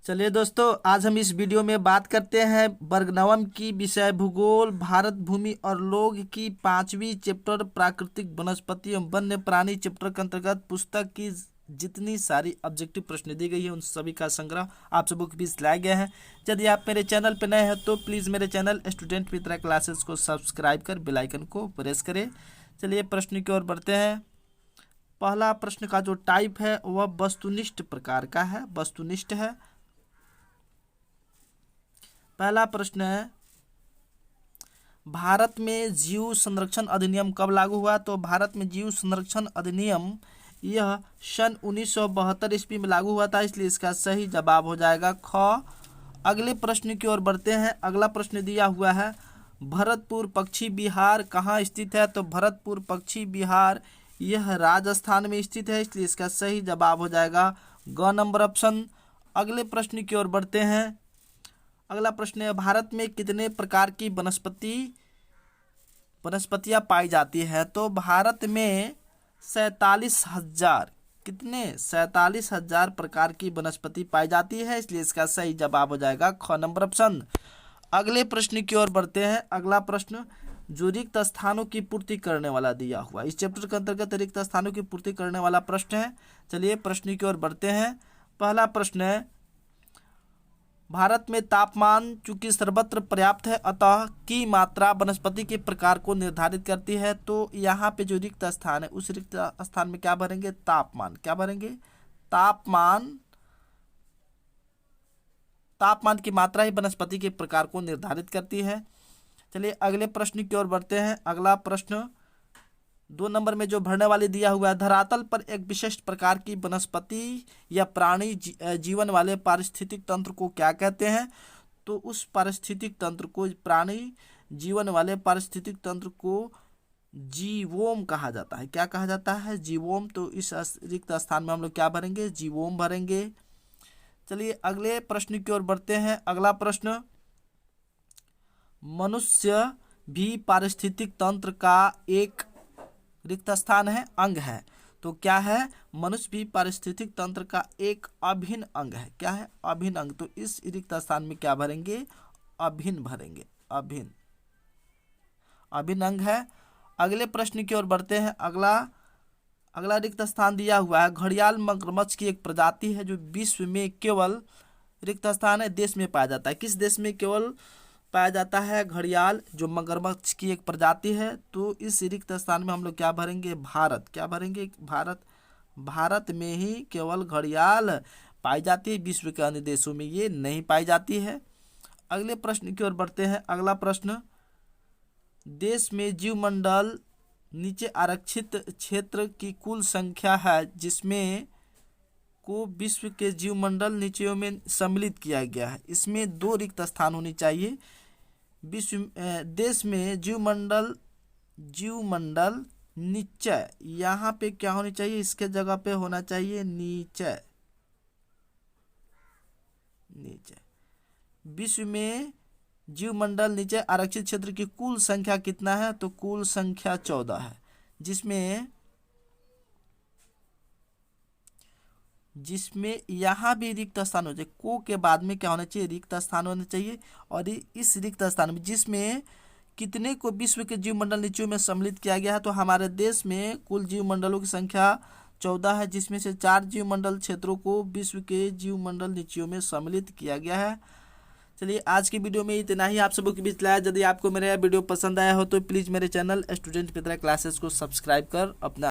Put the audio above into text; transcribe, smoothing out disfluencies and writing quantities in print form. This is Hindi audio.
चलिए दोस्तों, आज हम इस वीडियो में बात करते हैं वर्ग नवम की विषय भूगोल, भारत भूमि और लोग की 5वीं चैप्टर प्राकृतिक वनस्पति एवं वन्य प्राणी चैप्टर के अंतर्गत पुस्तक की जितनी सारी ऑब्जेक्टिव प्रश्न दी गई है उन सभी का संग्रह आप सबों के बीच लाया गया है। यदि आप मेरे चैनल पर नए हैं तो प्लीज़ मेरे चैनल स्टूडेंट मित्रा क्लासेस को सब्सक्राइब कर बेल आइकन को प्रेस करें। चलिए प्रश्न की ओर बढ़ते हैं। पहला प्रश्न का जो टाइप है वह वस्तुनिष्ठ प्रकार का है, वस्तुनिष्ठ है। पहला प्रश्न है, भारत में जीव संरक्षण अधिनियम कब लागू हुआ? तो भारत में जीव संरक्षण अधिनियम यह सन 1972 ईस्वी में लागू हुआ था, इसलिए इसका सही जवाब हो जाएगा ख। अगले प्रश्न की ओर बढ़ते हैं। अगला प्रश्न दिया हुआ है, भरतपुर पक्षी विहार कहाँ स्थित है? तो भरतपुर पक्षी विहार यह राजस्थान में स्थित है, इसलिए इसका सही जवाब हो जाएगा ग नंबर ऑप्शन। अगले प्रश्न की ओर बढ़ते हैं। अगला प्रश्न है, भारत में कितने प्रकार की वनस्पतियां पाई जाती है? तो भारत में 47,000 47,000 प्रकार की वनस्पति पाई जाती है, इसलिए इसका सही जवाब हो जाएगा ख नंबर ऑप्शन। अगले प्रश्न की ओर बढ़ते हैं। अगला प्रश्न, जो रिक्त स्थानों की पूर्ति करने वाला दिया हुआ, इस चैप्टर के अंतर्गत रिक्त स्थानों की पूर्ति करने वाला प्रश्न है। चलिए प्रश्न की ओर बढ़ते हैं। पहला प्रश्न है, भारत में तापमान चूंकि सर्वत्र पर्याप्त है अतः की मात्रा वनस्पति के प्रकार को निर्धारित करती है। तो यहाँ पे जो रिक्त स्थान है उस रिक्त स्थान में क्या भरेंगे? तापमान। क्या भरेंगे? तापमान की मात्रा ही वनस्पति के प्रकार को निर्धारित करती है। चलिए अगले प्रश्न की ओर बढ़ते हैं। अगला प्रश्न 2 नंबर में जो भरने वाले दिया हुआ है, धरातल पर एक विशिष्ट प्रकार की वनस्पति या प्राणी जीवन वाले पारिस्थितिक तंत्र को क्या कहते हैं? तो उस पारिस्थितिक तंत्र को, प्राणी जीवन वाले पारिस्थितिक तंत्र को जीवोम कहा जाता है। क्या कहा जाता है? जीवोम। तो इस रिक्त स्थान में हम लोग क्या भरेंगे? जीवोम भरेंगे। चलिए अगले प्रश्न की ओर बढ़ते हैं। अगला प्रश्न, मनुष्य भी पारिस्थितिक तंत्र का एक रिक्त स्थान है, अंग है। तो क्या है? मनुष्य भी पारिस्थितिक तंत्र का एक अभिन्न अंग है। क्या है? अभिन्न अंग। तो इस रिक्त स्थान में क्या भरेंगे? अभिन्न भरेंगे। अभिन्न अंग है। अगले प्रश्न की ओर बढ़ते हैं। अगला रिक्त स्थान दिया हुआ है, घड़ियाल मगरमच्छ की एक प्रजाति है जो विश्व में केवल रिक्त स्थान है देश में पाया जाता है। किस देश में केवल पाया जाता है? घड़ियाल जो मगरमच्छ की एक प्रजाति है। तो इस रिक्त स्थान में हम लोग क्या भरेंगे? भारत। क्या भरेंगे? भारत में ही केवल घड़ियाल पाई जाती है, विश्व के अन्य देशों में ये नहीं पाई जाती है। अगले प्रश्न की ओर बढ़ते हैं। अगला प्रश्न, देश में जीवमंडल नीचे आरक्षित क्षेत्र की कुल संख्या है जिसमें को विश्व के जीवमंडल नीचे में सम्मिलित किया गया है। इसमें 2 रिक्त स्थान होनी चाहिए। देश में जीवमंडल निश्चय, यहाँ पे क्या होनी चाहिए? इसके जगह पे होना चाहिए नीचे। विश्व में जीवमंडल नीचे आरक्षित क्षेत्र की कुल संख्या कितना है? तो कुल संख्या 14 है, जिसमें यहाँ भी रिक्त स्थान हो जाए। को के बाद में क्या होना चाहिए? रिक्त स्थान होना चाहिए। और इस रिक्त स्थान में जिसमें कितने को विश्व के जीवमंडल नीचियों में सम्मिलित किया गया है, तो हमारे देश में कुल जीवमंडलों की संख्या 14 है, जिसमें से 4 जीवमंडल क्षेत्रों को विश्व के जीवमंडल नीचियों में सम्मिलित किया गया है। चलिए आज की वीडियो में इतना ही आप सबों के बीच लाया। यदि आपको मेरा वीडियो पसंद आया हो तो प्लीज़ मेरे चैनल स्टूडेंट मित्रा क्लासेस को सब्सक्राइब कर अपना